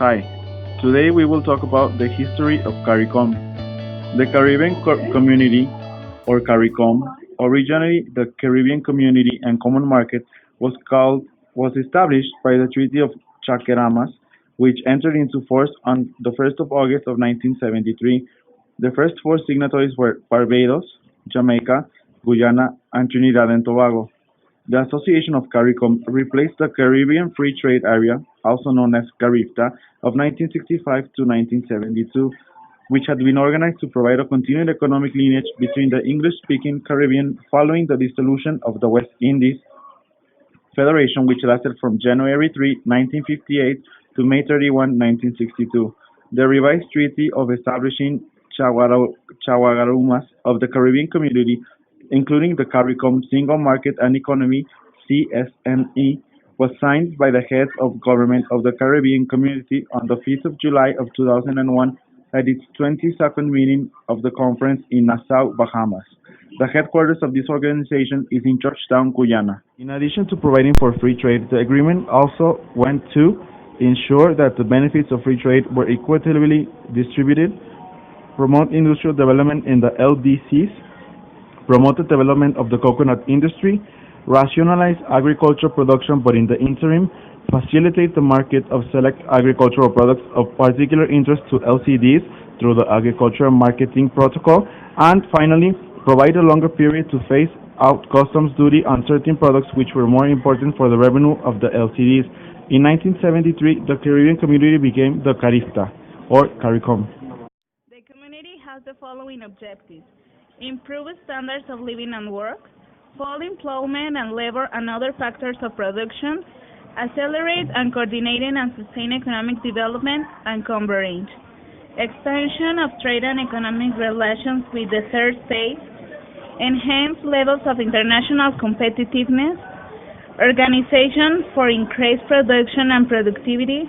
Hi, today we will talk about the history of Caricom. The Caribbean Community, or Caricom, originally the Caribbean Community and Common Market, was established by the Treaty of Chaqueramas, which entered into force on the 1st of August of 1973. The first four signatories were Barbados, Jamaica, Guyana, and Trinidad and Tobago. The Association of CARICOM replaced the Caribbean Free Trade Area, also known as CARIFTA, of 1965 to 1972, which had been organized to provide a continued economic lineage between the English-speaking Caribbean following the dissolution of the West Indies Federation, which lasted from January 3, 1958 to May 31, 1962. The revised treaty of establishing Chaguaramas of the Caribbean Community, including the CARICOM Single Market and Economy (CSME), was signed by the heads of government of the Caribbean Community on the 5th of July of 2001 at its 22nd meeting of the conference in Nassau, Bahamas. The headquarters of this organization is in Georgetown, Guyana. In addition to providing for free trade, the agreement also went to ensure that the benefits of free trade were equitably distributed, promote industrial development in the LDCs, promote the development of the coconut industry, rationalize agricultural production but in the interim, facilitate the market of select agricultural products of particular interest to LCDs through the Agricultural Marketing Protocol, and finally, provide a longer period to phase out customs duty on certain products which were more important for the revenue of the LCDs. In 1973, the Caribbean community became the CARIFTA, or CARICOM. The community has the following objectives: improve standards of living and work, full employment and labor and other factors of production, accelerate and coordinating and sustain economic development and convergence, expansion of trade and economic relations with the third states, enhance levels of international competitiveness, organization for increased production and productivity,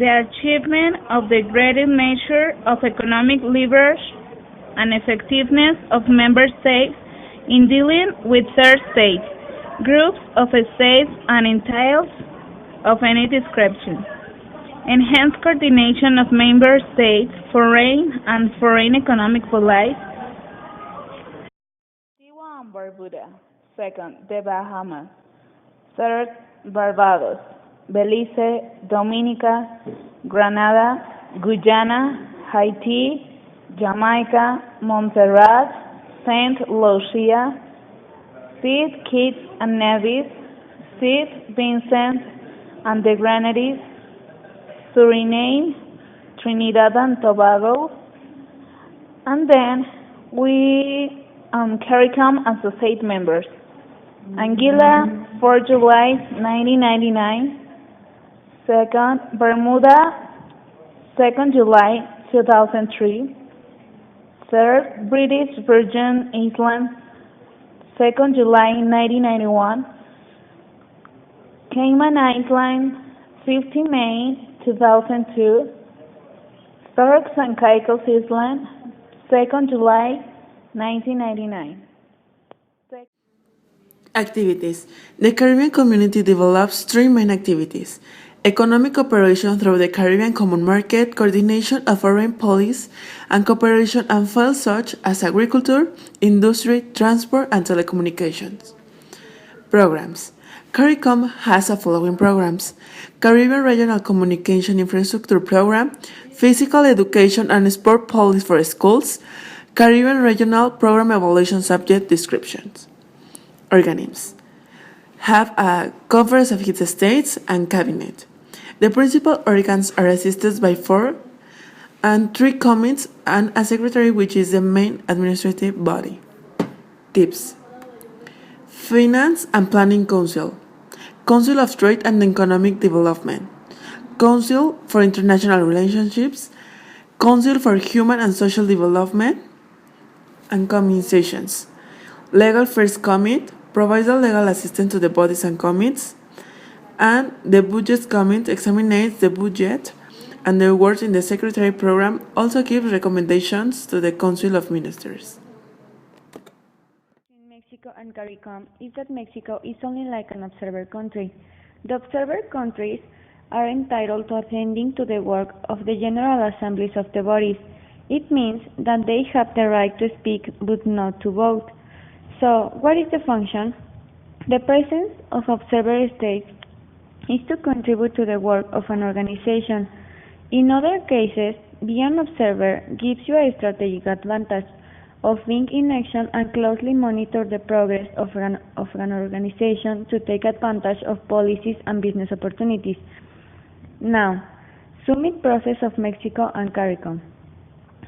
the achievement of the greatest measure of economic leverage and effectiveness of member states in dealing with third states, groups of states and entails of any description. Enhanced coordination of member states' foreign and foreign economic policies. Antigua and Barbuda. Second, the Bahamas. Third, Barbados, Belize, Dominica, Grenada, Guyana, Haiti, Jamaica, Montserrat, Saint Lucia, St. Kitts and Nevis, St. Vincent and the Grenadines, Suriname, Trinidad and Tobago, and then we CARICOM associate members. Anguilla, 4 July 1999. Second, Bermuda, 2nd July 2003. Third, British Virgin Islands, 2nd July 1991. Cayman Islands, 15 May 2002. Turks and Caicos Islands, 2nd July 1999. Activities. The Caribbean community develops three main activities: economic cooperation through the Caribbean Common Market, coordination of foreign policy, and cooperation on fields such as agriculture, industry, transport, and telecommunications. Programs. CARICOM has the following programs: Caribbean Regional Communication Infrastructure Program, Physical Education and Sport Policy for Schools, Caribbean Regional Program Evaluation Subject Descriptions. Organisms have a Conference of Heads of States and Cabinet. The principal organs are assisted by 4 and 3 committees and a secretary, which is the main administrative body. Tips: Finance and Planning Council, Council of Trade and Economic Development, Council for International Relationships, Council for Human and Social Development, and Communications. Legal Affairs Committee provides legal assistance to the bodies and committees, and the Budget Committee examines the budget, and their work in the Secretary Program also gives recommendations to the Council of Ministers. In Mexico and CARICOM is that Mexico is only like an observer country. The observer countries are entitled to attending to the work of the General Assemblies of the bodies. It means that they have the right to speak but not to vote. So, what is the function? The presence of observer states is to contribute to the work of an organization. In other cases, being an observer gives you a strategic advantage of being in action and closely monitor the progress of an organization to take advantage of policies and business opportunities. Now, summit process of Mexico and Caricom.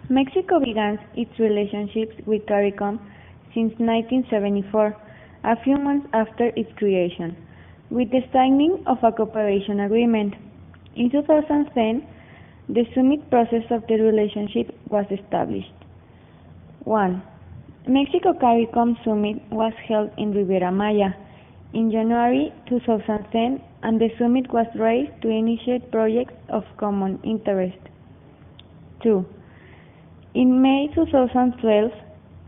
Mexico began its relationships with Caricom since 1974, a few months after its creation, with the signing of a cooperation agreement. In 2010, the summit process of the relationship was established. 1. Mexico CARICOM Summit was held in Riviera Maya in January 2010, and the summit was raised to initiate projects of common interest. 2. In May 2012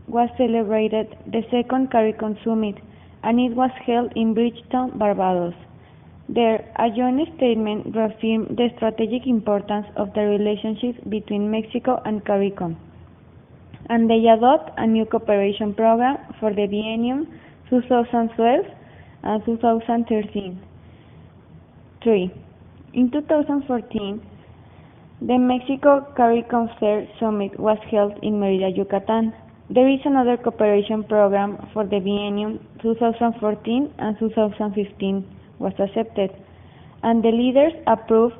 was celebrated the second CARICOM Summit, and it was held in Bridgetown, Barbados. There, a joint statement reaffirmed the strategic importance of the relationship between Mexico and CARICOM, and they adopt a new cooperation program for the biennium 2012 and 2013. 3. In 2014, the Mexico CARICOM Third Summit was held in Mérida, Yucatan. There is another cooperation program for the biennium 2014 and 2015 was accepted, and the leaders approved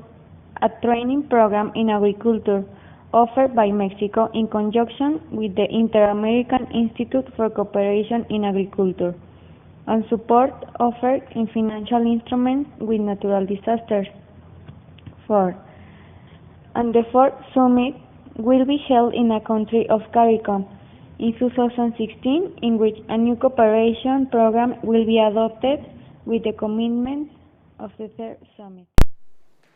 a training program in agriculture offered by Mexico in conjunction with the Inter-American Institute for Cooperation in Agriculture, and support offered in financial instruments with natural disasters. 4. And the fourth summit will be held in a country of CARICOM in 2016, in which a new cooperation program will be adopted with the commitments of the third summit.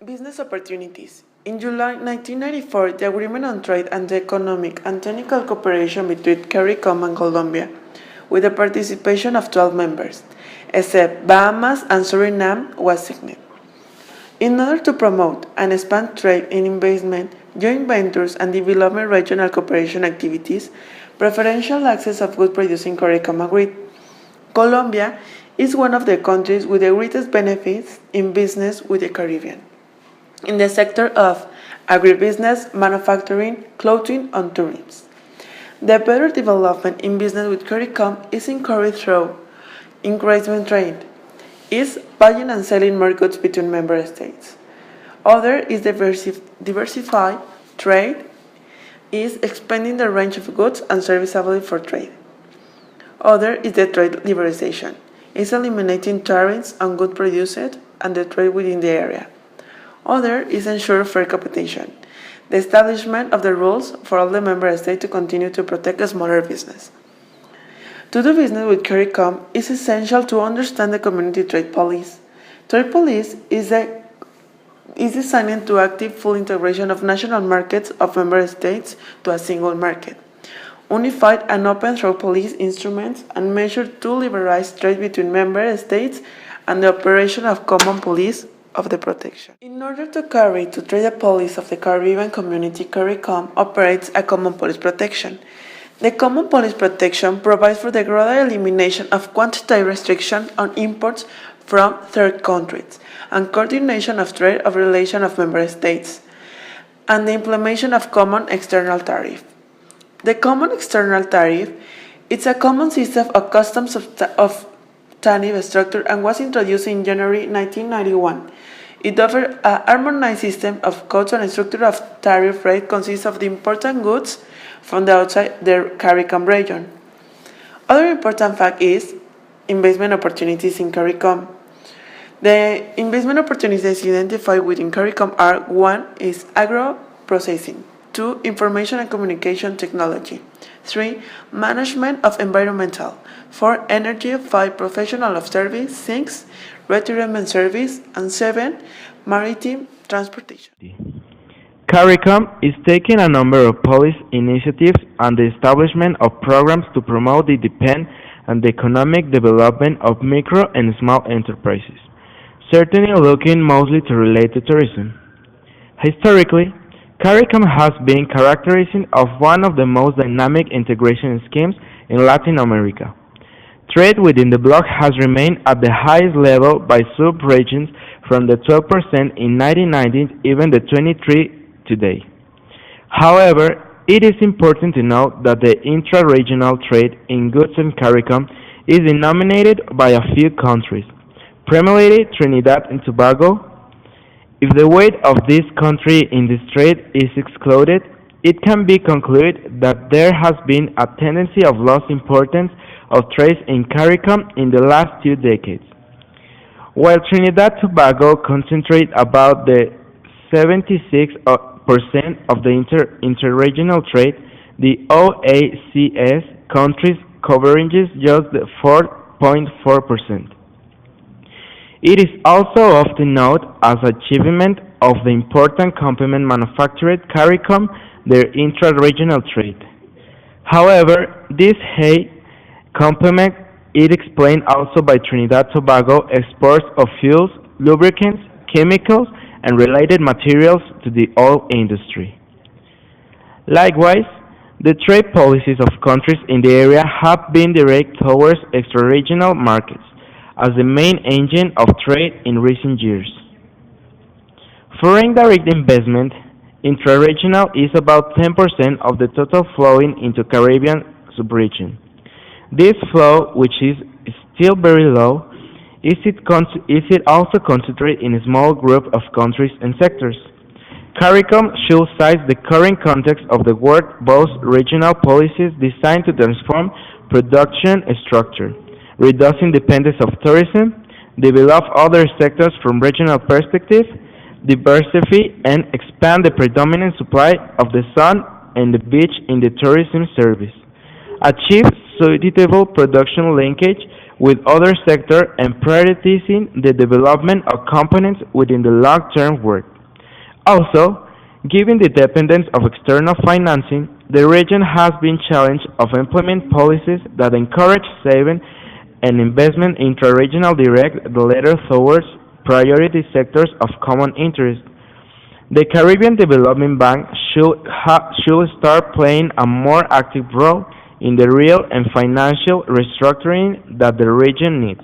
Business opportunities. In July 1994, the Agreement on Trade and Economic and Technical Cooperation between CARICOM and Colombia, with the participation of 12 members, except Bahamas and Suriname, was signed. In order to promote and expand trade and investment, joint ventures and development regional cooperation activities, preferential access of goods produced in CARICOM agreed. Colombia is one of the countries with the greatest benefits in business with the Caribbean, in the sector of agribusiness, manufacturing, clothing, and tourism. The better development in business with CARICOM is encouraged through increasing trade, is buying and selling more goods between member states. Other is diversified trade, is expanding the range of goods and services available for trade. Other is the trade liberalization, is eliminating tariffs on goods produced and the trade within the area. Other is ensure fair competition, the establishment of the rules for all the member states to continue to protect a smaller business. To do business with CARICOM, it's essential to understand the community trade policy. Trade policy is designed to active full integration of national markets of member states to a single market, unified and open through policy instruments, and measured to liberalize trade between member states and the operation of common police of the protection. In order to carry to trade policy of the Caribbean community, CARICOM operates a common police protection. The common police protection provides for the gradual elimination of quantitative restriction on imports from third countries and coordination of trade of relation of member states, and the implementation of common external tariff. The common external tariff is a common system of customs of tariff structure and was introduced in January 1991. It offers a harmonized system of codes and a structure of tariff rate consists of the important goods from the outside the CARICOM region. Other important fact is investment opportunities in CARICOM. The investment opportunities identified within CARICOM are: 1 is agro-processing, 2 information and communication technology, 3 management of environmental, 4 energy, 5 professional of service, 6 retirement service, and 7 maritime transportation. CARICOM is taking a number of policy initiatives and the establishment of programs to promote the independent and the economic development of micro and small enterprises. certainly looking mostly to relate to tourism. Historically, Caricom has been characterized of one of the most dynamic integration schemes in Latin America. Trade within the bloc has remained at the highest level by sub-regions from the 12% in 1990 even the 23% today. However, it is important to note that the intra-regional trade in goods in CARICOM is denominated by a few countries, primarily Trinidad and Tobago. If the weight of this country in this trade is excluded, it can be concluded that there has been a tendency of lost importance of trade in CARICOM in the last 2 decades. While Trinidad and Tobago concentrate about the 76% of the interregional trade, the OACS countries coverages just the 4.4%. It is also often noted as achievement of the important complement manufactured CARICOM their intra-regional trade. However, this high complement is explained also by Trinidad and Tobago exports of fuels, lubricants, chemicals, and related materials to the oil industry. Likewise, the trade policies of countries in the area have been directed towards extra-regional markets as the main engine of trade in recent years. Foreign direct investment intra-regional is about 10% of the total flowing into Caribbean subregion. This flow, which is still very low, is it also concentrated in a small group of countries and sectors. CARICOM should cite the current context of the world both regional policies designed to transform production structure, reducing dependence of tourism, develop other sectors from regional perspective, diversify and expand the predominant supply of the sun and the beach in the tourism service, achieve suitable production linkage with other sectors and prioritizing the development of components within the long-term work. Also, given the dependence of external financing, the region has been challenged of implement policies that encourage saving and investment intra-regional direct the latter towards priority sectors of common interest. The Caribbean Development Bank should start playing a more active role in the real and financial restructuring that the region needs.